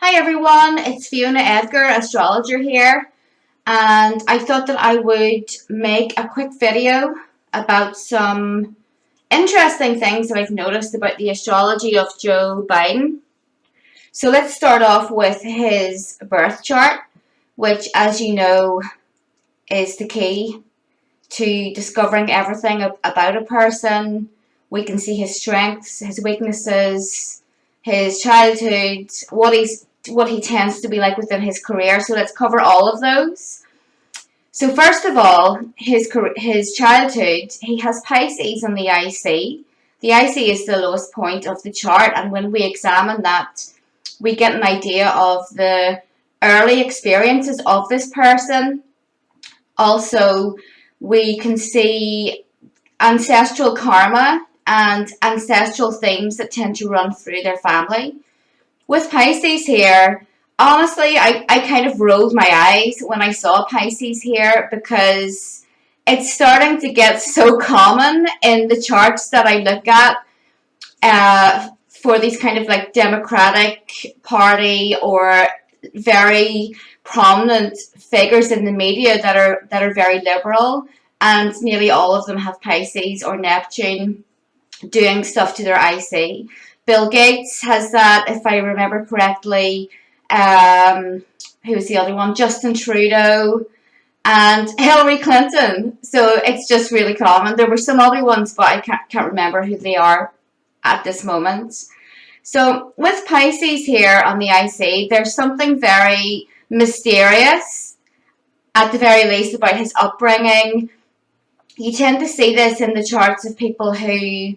Hi everyone, it's Fiona Edgar, Astrologer here, and I thought that I would make a quick video about some interesting things that I've noticed about the astrology of Joe Biden. So let's start off with his birth chart, which, as you know, is the key to discovering everything about a person. We can see his strengths, his weaknesses, his childhood, what he tends to be like within his career. So let's cover all of those. So first of all, his childhood, he has Pisces on the IC. The IC is the lowest point of the chart, and when we examine that, we get an idea of the early experiences of this person. Also, we can see ancestral karma and ancestral themes that tend to run through their family. With Pisces here, honestly, I kind of rolled my eyes when I saw Pisces here because it's starting to get so common in the charts that I look at for these kind of like Democratic Party or very prominent figures in the media that are very liberal, and nearly all of them have Pisces or Neptune doing stuff to their IC. Bill Gates has that, if I remember correctly. Who was the other one? Justin Trudeau and Hillary Clinton. So it's just really common. There were some other ones, but I can't remember who they are at this moment. So with Pisces here on the IC, there's something very mysterious, at the very least, about his upbringing. You tend to see this in the charts of people who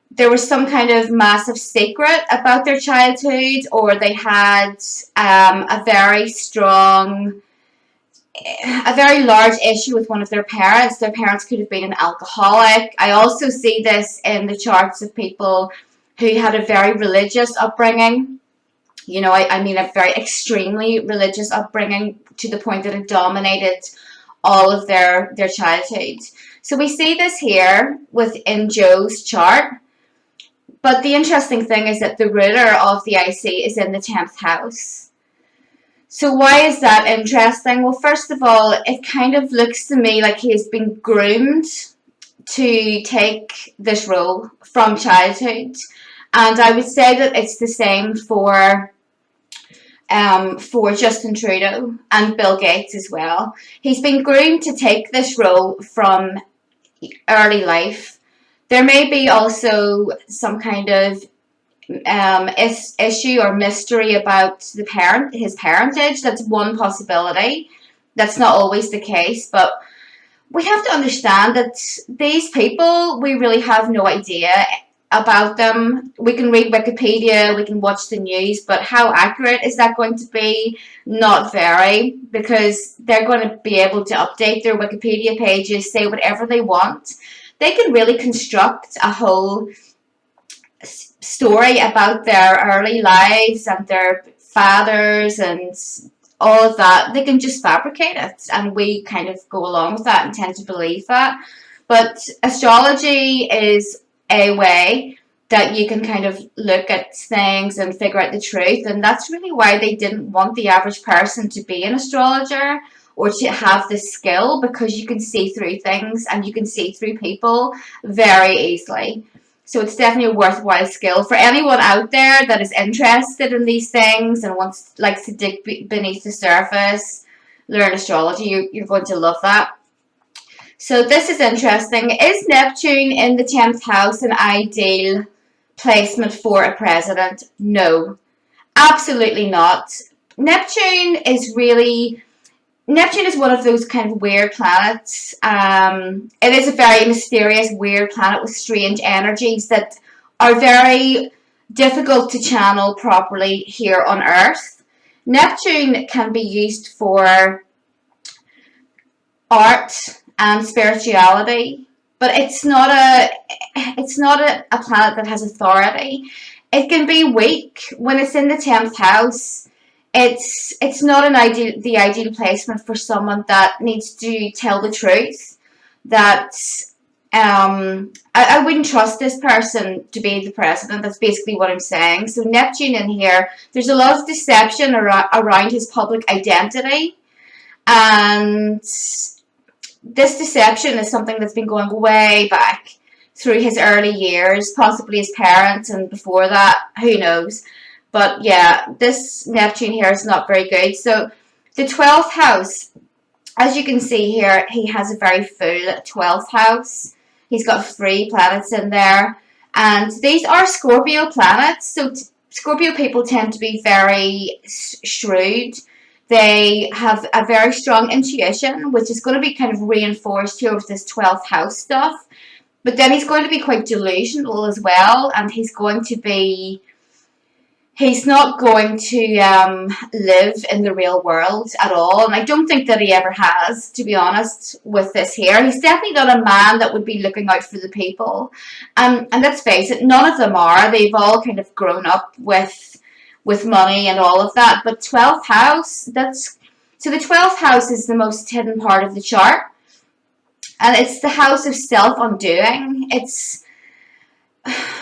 there was some kind of massive secret about their childhood, or they had a very large issue with one of their parents. Their parents could have been an alcoholic. I also see this in the charts of people who had a very religious upbringing. You know, I mean a very extremely religious upbringing to the point that it dominated all of their childhood. So we see this here within Joe's chart. But the interesting thing is that the ruler of the IC is in the 10th house. So why is that interesting? Well, first of all, it kind of looks to me like he has been groomed to take this role from childhood. And I would say that it's the same for Justin Trudeau and Bill Gates as well. He's been groomed to take this role from early life. There may be also some kind of issue or mystery about his parentage. That's one possibility. That's not always the case, but we have to understand that these people, we really have no idea about them. We can read Wikipedia, we can watch the news, but how accurate is that going to be? Not very, because they're going to be able to update their Wikipedia pages, say whatever they want. They can really construct a whole story about their early lives and their fathers and all of that. They can just fabricate it, and we kind of go along with that and tend to believe that. But astrology is a way that you can kind of look at things and figure out the truth, and that's really why they didn't want the average person to be an astrologer or to have this skill, because you can see through things and you can see through people very easily. So it's definitely a worthwhile skill for anyone out there that is interested in these things and likes to dig beneath the surface, learn astrology. You're going to love that. So this is interesting. Is Neptune in the 10th house an ideal placement for a president? No, absolutely not. Neptune is one of those kind of weird planets. It is a very mysterious, weird planet with strange energies that are very difficult to channel properly here on Earth. Neptune can be used for art and spirituality, but it's not a planet that has authority. It can be weak when it's in the 10th house. It's not the ideal placement for someone that needs to tell the truth, that I wouldn't trust this person to be the president. That's basically what I'm saying. So Neptune in here, there's a lot of deception around his public identity. And this deception is something that's been going way back through his early years, possibly his parents, and before that, who knows. But yeah, this Neptune here is not very good. So the 12th house, as you can see here, he has a very full 12th house. He's got 3 planets in there. And these are Scorpio planets. So Scorpio people tend to be very shrewd. They have a very strong intuition, which is going to be kind of reinforced here with this 12th house stuff. But then he's going to be quite delusional as well. And he's not going to live in the real world at all. And I don't think that he ever has, to be honest, with this here. He's definitely not a man that would be looking out for the people. And let's face it, none of them are. They've all kind of grown up with money and all of that. But 12th house, so the 12th house is the most hidden part of the chart. And it's the house of self-undoing.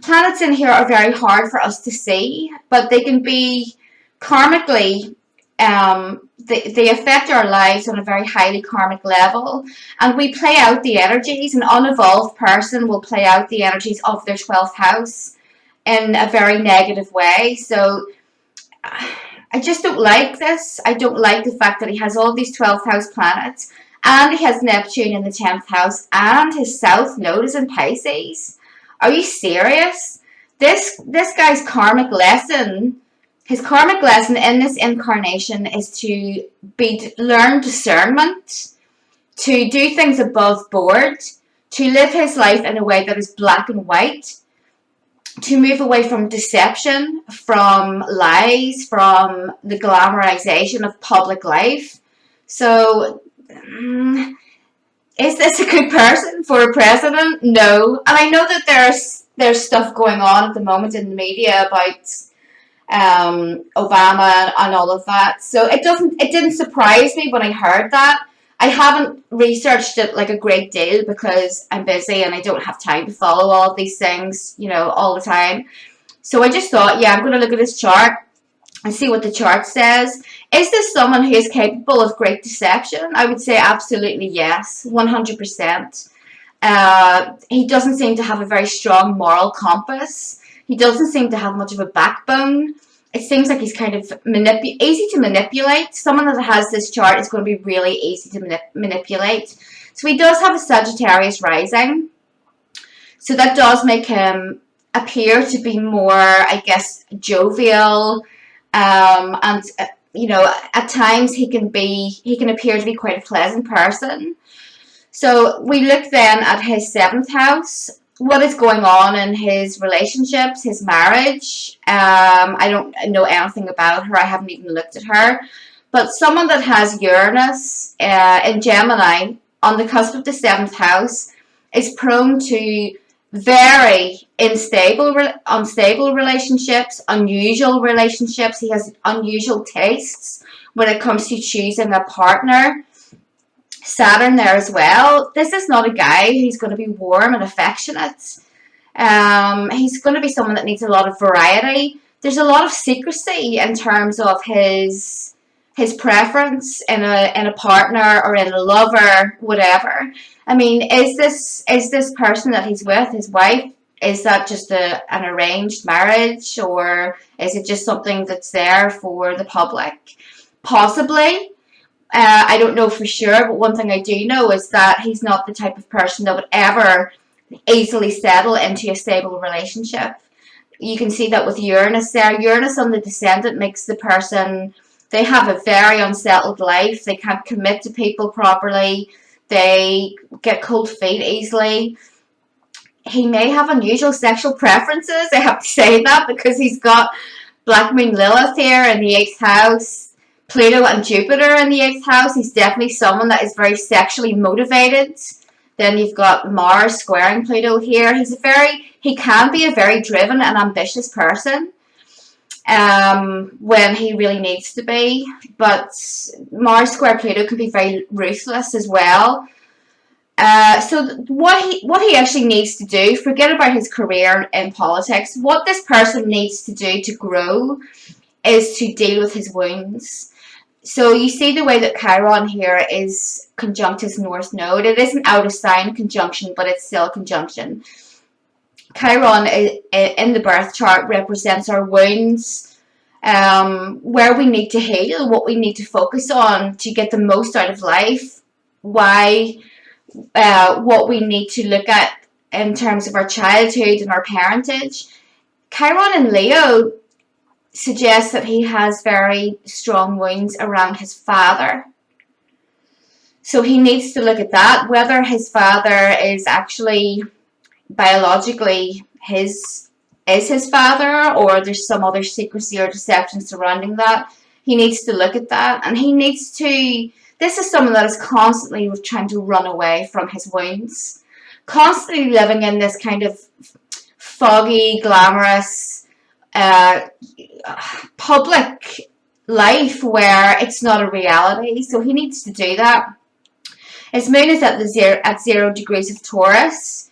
Planets in here are very hard for us to see, but they can be karmically, they affect our lives on a very highly karmic level, and we play out the energies. An unevolved person will play out the energies of their 12th house in a very negative way. So I just don't like this. I don't like the fact that he has all these 12th house planets, and he has Neptune in the 10th house, and his south node is in Pisces. Are you serious? This guy's karmic lesson, his karmic lesson in this incarnation is to learn discernment, to do things above board, to live his life in a way that is black and white, to move away from deception, from lies, from the glamorization of public life. So, is this a good person for a president? No. And I know that there's stuff going on at the moment in the media about Obama and all of that. So it didn't surprise me when I heard that. I haven't researched it like a great deal because I'm busy and I don't have time to follow all of these things, all the time. So I just thought, yeah, I'm going to look at this chart and see what the chart says. Is this someone who is capable of great deception? I would say absolutely yes, 100%. He doesn't seem to have a very strong moral compass. He doesn't seem to have much of a backbone. It seems like he's kind of easy to manipulate. Someone that has this chart is going to be really easy to manipulate. So he does have a Sagittarius rising. So that does make him appear to be more, I guess, jovial. And at times he can appear to be quite a pleasant person. So we look then at his 7th house. What is going on in his relationships, his marriage? I don't know anything about her. I haven't even looked at her. But someone that has Uranus in Gemini on the cusp of the 7th house is prone to very unstable relationships, unusual relationships. He has unusual tastes when it comes to choosing a partner. Saturn there as well. This is not a guy who's going to be warm and affectionate. He's going to be someone that needs a lot of variety. There's a lot of secrecy in terms of his preference in a partner or in a lover, whatever. I mean, is this person that he's with, his wife, is that just an arranged marriage, or is it just something that's there for the public? Possibly. I don't know for sure, but one thing I do know is that he's not the type of person that would ever easily settle into a stable relationship. You can see that with Uranus there. Uranus on the descendant makes the person, they have a very unsettled life. They can't commit to people properly. They get cold feet easily. He may have unusual sexual preferences. I have to say that because he's got Black Moon Lilith here in the 8th house. Pluto and Jupiter in the 8th house. He's definitely someone that is very sexually motivated. Then you've got Mars squaring Pluto here. He can be a very driven and ambitious person when he really needs to be. But Mars square Pluto can be very ruthless as well. What he actually needs to do, forget about his career in politics, what this person needs to do to grow is to deal with his wounds. So you see the way that Chiron here is conjunct his North Node. It isn't out of sign conjunction, but it's still a conjunction. Chiron in the birth chart represents our wounds, where we need to heal, what we need to focus on to get the most out of life, what we need to look at in terms of our childhood and our parentage. Chiron in Leo suggests that he has very strong wounds around his father. So he needs to look at that, whether his father is actually biologically his father, or there's some other secrecy or deception surrounding that. He needs to look at that, and he needs to. This is someone that is constantly trying to run away from his wounds, constantly living in this kind of foggy, glamorous, public life where it's not a reality. So he needs to do that. His moon is at 0 degrees of Taurus.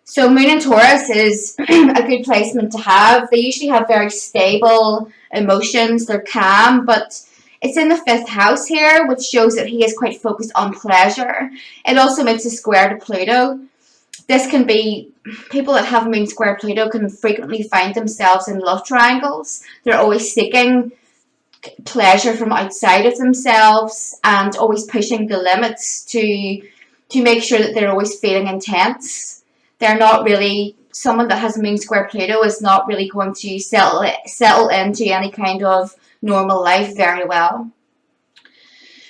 So moon in Taurus is a good placement to have. They usually have very stable emotions. They're calm, but it's in the 5th house here, which shows that he is quite focused on pleasure. It also makes a square to Pluto. This can be, people that have moon square Pluto can frequently find themselves in love triangles. They're always seeking pleasure from outside of themselves and always pushing the limits to make sure that they're always feeling intense. They're not really, someone that has moon square Pluto is not really going to settle into any kind of normal life very well.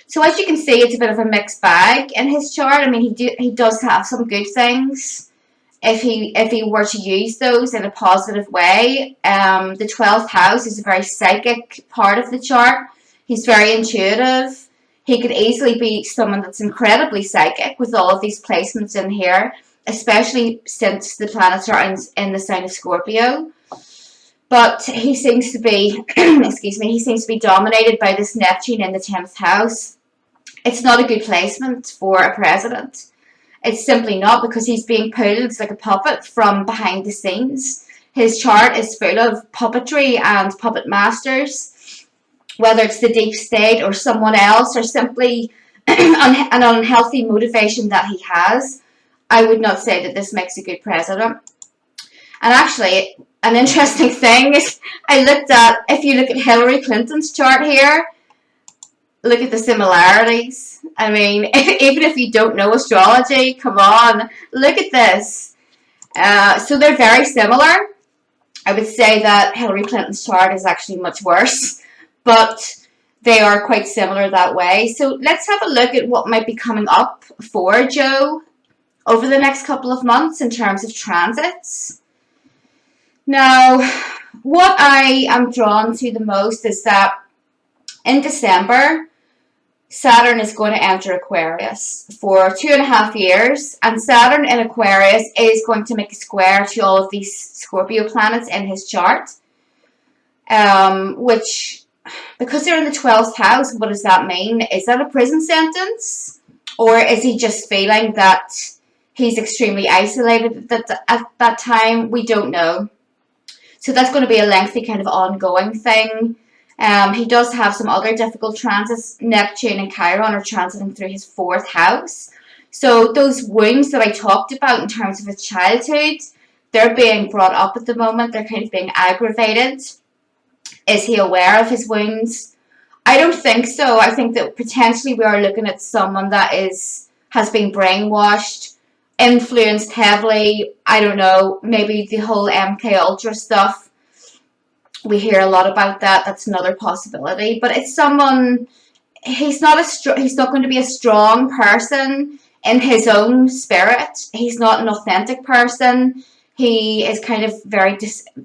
So as you can see, it's a bit of a mixed bag in his chart. I mean, he does have some good things if he were to use those in a positive way. The 12th house is a very psychic part of the chart. He's very intuitive. He could easily be someone that's incredibly psychic with all of these placements in here, especially since the planets are in the sign of Scorpio. But he seems to be, he seems to be dominated by this Neptune in the 10th house. It's not a good placement for a president. It's simply not, because he's being pulled like a puppet from behind the scenes. His chart is full of puppetry and puppet masters, whether it's the deep state or someone else, or simply an unhealthy motivation that he has. I would not say that this makes a good president. And actually, an interesting thing is, if you look at Hillary Clinton's chart here, look at the similarities. I mean, even if you don't know astrology, come on, look at this. So they're very similar. I would say that Hillary Clinton's chart is actually much worse, but they are quite similar that way. So let's have a look at what might be coming up for Joe over the next couple of months in terms of transits. Now, what I am drawn to the most is that in December, Saturn is going to enter Aquarius for 2.5 years, and Saturn in Aquarius is going to make a square to all of these Scorpio planets in his chart, which, because they're in the 12th house, what does that mean? Is that a prison sentence? Or is he just feeling that he's extremely isolated at that time? We don't know. So that's going to be a lengthy kind of ongoing thing. He does have some other difficult transits. Neptune and Chiron are transiting through his 4th house. So those wounds that I talked about in terms of his childhood, they're being brought up at the moment. They're kind of being aggravated. Is he aware of his wounds? I don't think so. I think that potentially we are looking at someone that has been brainwashed, influenced heavily. I don't know, maybe the whole MK Ultra stuff. We hear a lot about that. That's another possibility. But it's someone, he's not going to be a strong person in his own spirit. He's not an authentic person. He is kind of very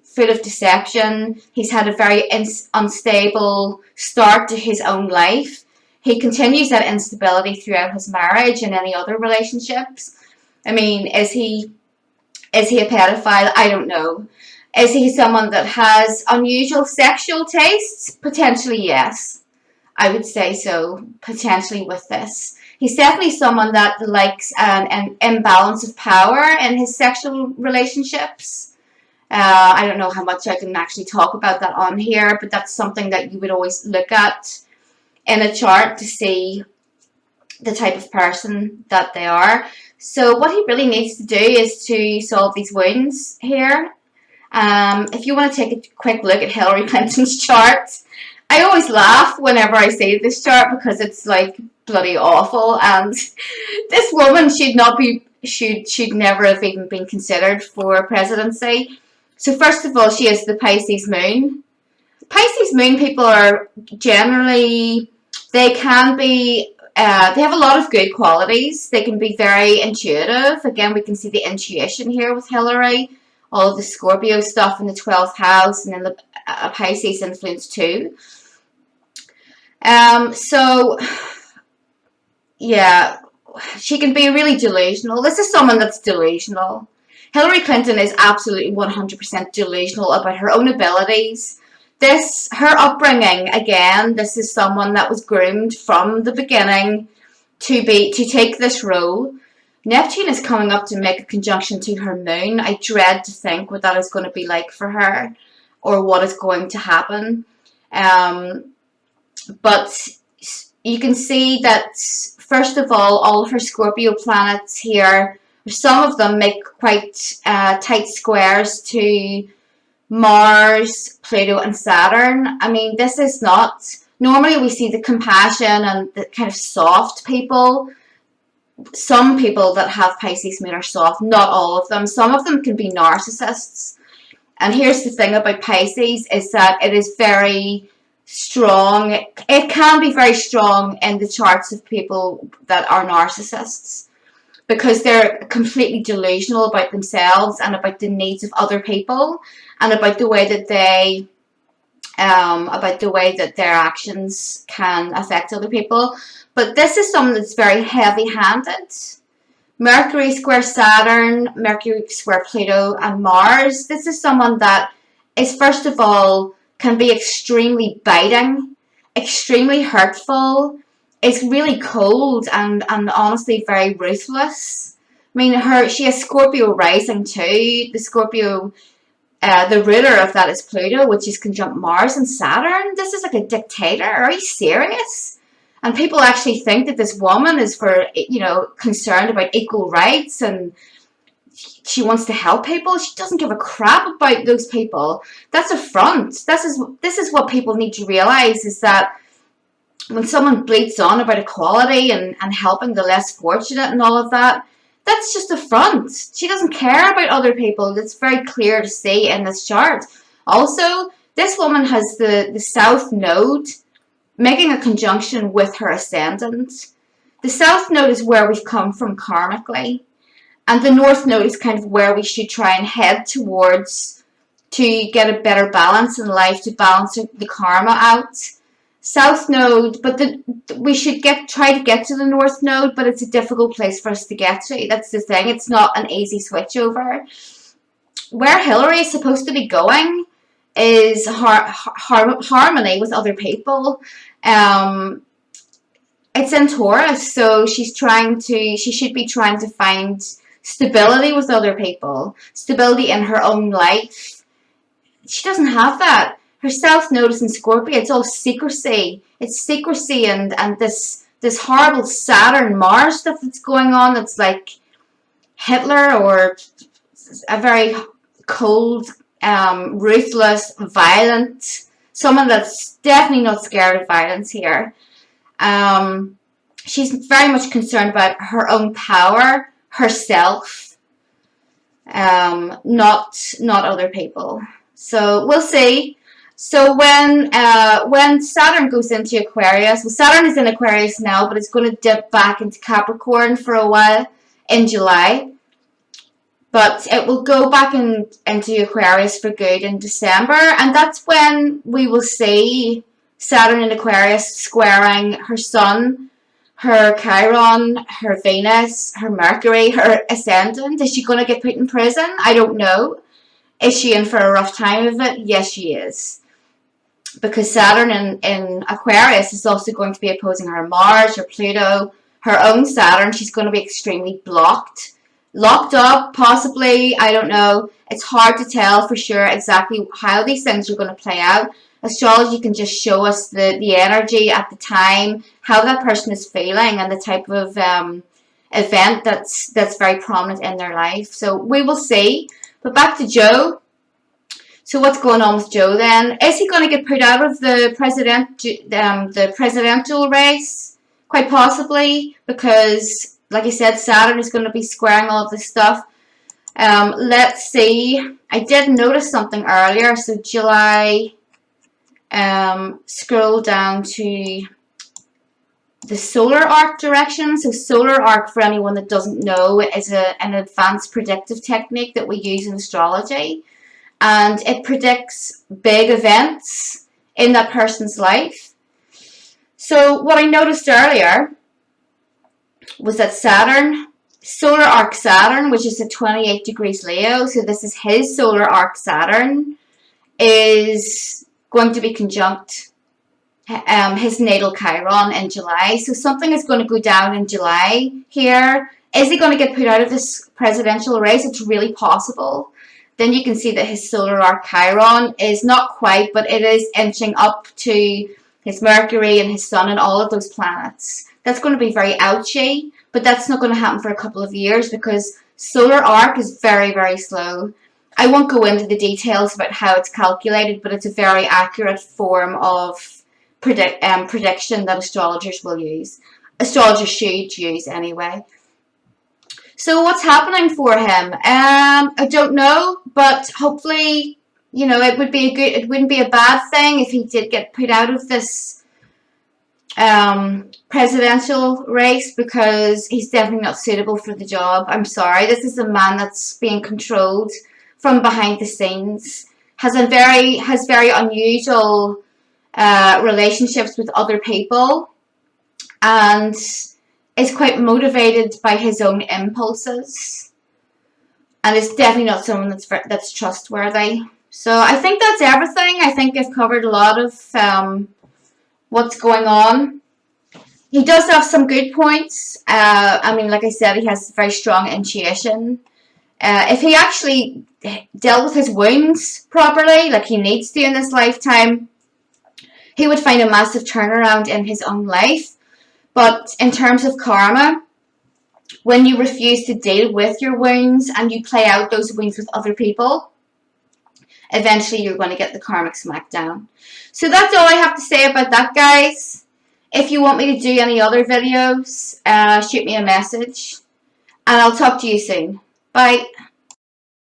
full of deception. He's had a very unstable start to his own life. He continues that instability throughout his marriage and any other relationships. I mean, is he a pedophile? I don't know. Is he someone that has unusual sexual tastes? Potentially, yes. I would say so, potentially with this. He's definitely someone that likes an imbalance of power in his sexual relationships. I don't know how much I can actually talk about that on here, but that's something that you would always look at in a chart to see the type of person that they are. So what he really needs to do is to solve these wounds here. If you want to take a quick look at Hillary Clinton's chart, I always laugh whenever I see this chart because it's like bloody awful, and this woman should never have even been considered for presidency. So first of all, she is the Pisces moon. Pisces moon people are generally, they can be, they have a lot of good qualities. They can be very intuitive. Again, we can see the intuition here with Hillary. All of the Scorpio stuff in the 12th house, and then the Pisces influence too. So, yeah, she can be really delusional. This is someone that's delusional. Hillary Clinton is absolutely 100% delusional about her own abilities. Her upbringing, again, this is someone that was groomed from the beginning to take this role. Neptune is coming up to make a conjunction to her moon. I dread to think what that is going to be like for her, or what is going to happen. But you can see that, first of all of her Scorpio planets here, some of them make quite tight squares to Mars, Pluto, and Saturn. I mean, this is not... Normally we see the compassion and the kind of soft people. Some people that have Pisces moon are soft, not all of them. Some of them can be narcissists. And here's the thing about Pisces, is that it is very strong. It can be very strong in the charts of people that are narcissists, because they're completely delusional about themselves and about the needs of other people, and about the way that their actions can affect other people. But this is someone that's very heavy-handed. Mercury square Saturn, Mercury square Pluto, and Mars. This is someone that is, first of all, can be extremely biting, extremely hurtful, is really cold, and honestly very ruthless. I mean, she has Scorpio rising too. The Scorpio, the ruler of that is Pluto, which is conjunct Mars and Saturn. This is like a dictator. Are you serious? And people actually think that this woman is concerned about equal rights, and she wants to help people. She doesn't give a crap about those people. That's a front. This is what people need to realize, is that when someone bleats on about equality and helping the less fortunate and all of that, that's just a front. She doesn't care about other people. That's very clear to see in this chart. Also, this woman has the South Node making a conjunction with her ascendant. The South Node is where we've come from karmically, and the North Node is kind of where we should try and head towards to get a better balance in life, to balance the karma out. South Node, but we should try to get to the North Node, but it's a difficult place for us to get to. That's the thing. It's not an easy switch over. Where Hillary is supposed to be going is harmony with other people. It's in Taurus, so she should be trying to find stability with other people, stability in her own life. She doesn't have that. Her South Node is in Scorpio. It's all secrecy. It's secrecy and this horrible Saturn Mars stuff that's going on. That's like Hitler, or a very cold, ruthless, violent, someone that's definitely not scared of violence here. She's very much concerned about her own power, herself, not other people. So we'll see. So when Saturn goes into Aquarius, well, Saturn is in Aquarius now, but it's going to dip back into Capricorn for a while in July. But it will go back into Aquarius for good in December, and that's when we will see Saturn in Aquarius squaring her Sun, her Chiron, her Venus, her Mercury, her Ascendant. Is she going to get put in prison? I don't know. Is she in for a rough time of it? Yes, she is. Because Saturn in Aquarius is also going to be opposing her Mars, her Pluto, her own Saturn, she's going to be extremely blocked. Locked up, possibly, I don't know. It's hard to tell for sure exactly how these things are going to play out. Astrology can just show us the energy at the time, how that person is feeling, and the type of event that's very prominent in their life. So we will see. But back to Joe. So what's going on with Joe then? Is he going to get put out of the presidential race? Quite possibly, because, like I said, Saturn is going to be squaring all of this stuff. Let's see. I did notice something earlier. So July. Scroll down to the solar arc direction. So solar arc, for anyone that doesn't know, is an advanced predictive technique that we use in astrology. And it predicts big events in that person's life. So what I noticed earlier was that Saturn, solar arc Saturn, which is at 28 degrees Leo, so this is his solar arc Saturn, is going to be conjunct his natal Chiron in July. So something is going to go down in July here. Is he going to get put out of this presidential race? It's really possible. Then you can see that his solar arc Chiron is not quite, but it is inching up to his Mercury and his Sun and all of those planets. That's going to be very ouchy, but that's not going to happen for a couple of years because solar arc is very, very slow. I won't go into the details about how it's calculated, but it's a very accurate form of prediction that astrologers will use. Astrologers should use anyway. So what's happening for him? I don't know, but hopefully, you know, it wouldn't be a bad thing if he did get put out of this presidential race, because he's definitely not suitable for the job. I'm sorry. This is a man that's being controlled from behind the scenes, has very unusual relationships with other people, and is quite motivated by his own impulses, and is definitely not someone that's trustworthy. So I think that's everything. I think I've covered a lot of what's going on. He does have some good points. I mean, like I said, he has very strong intuition. If he actually dealt with his wounds properly, like he needs to in this lifetime, he would find a massive turnaround in his own life. But in terms of karma, when you refuse to deal with your wounds and you play out those wounds with other people, eventually you're going to get the karmic smackdown. So that's all I have to say about that, guys. If you want me to do any other videos, shoot me a message. And I'll talk to you soon. Bye.